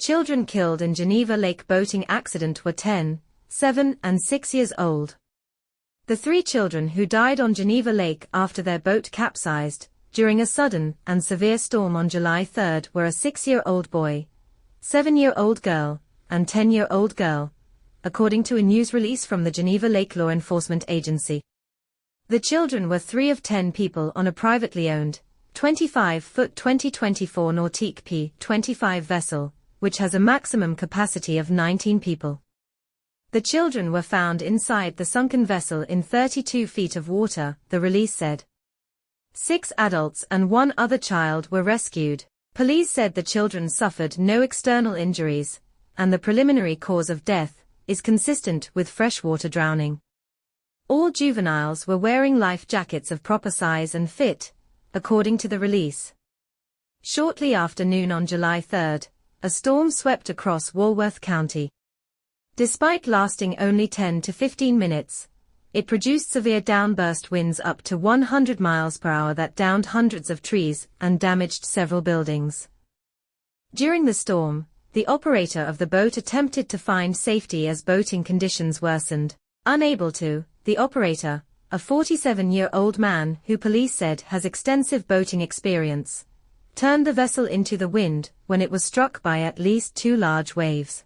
Children killed in Geneva Lake boating accident were 10, 7 and 6 years old. The 3 children who died on Geneva Lake after their boat capsized during a sudden and severe storm on July 3 were a 6-year-old boy, 7-year-old girl, and 10-year-old girl, according to a news release from the Geneva Lake Law Enforcement Agency. The children were 3 of 10 people on a privately owned, 25-foot 2024 Nautique P-25 vessel, which has a maximum capacity of 19 people. The children were found inside the sunken vessel in 32 feet of water, the release said. 6 adults and 1 other child were rescued. Police said the children suffered no external injuries, and the preliminary cause of death is consistent with freshwater drowning. All juveniles were wearing life jackets of proper size and fit, according to the release. Shortly after noon on July 3, a storm swept across Walworth County. Despite lasting only 10 to 15 minutes, it produced severe downburst winds up to 100 miles per hour that downed hundreds of trees and damaged several buildings. During the storm, the operator of the boat attempted to find safety as boating conditions worsened. Unable to, the operator, a 47-year-old man who police said has extensive boating experience, turned the vessel into the wind when it was struck by at least 2 large waves.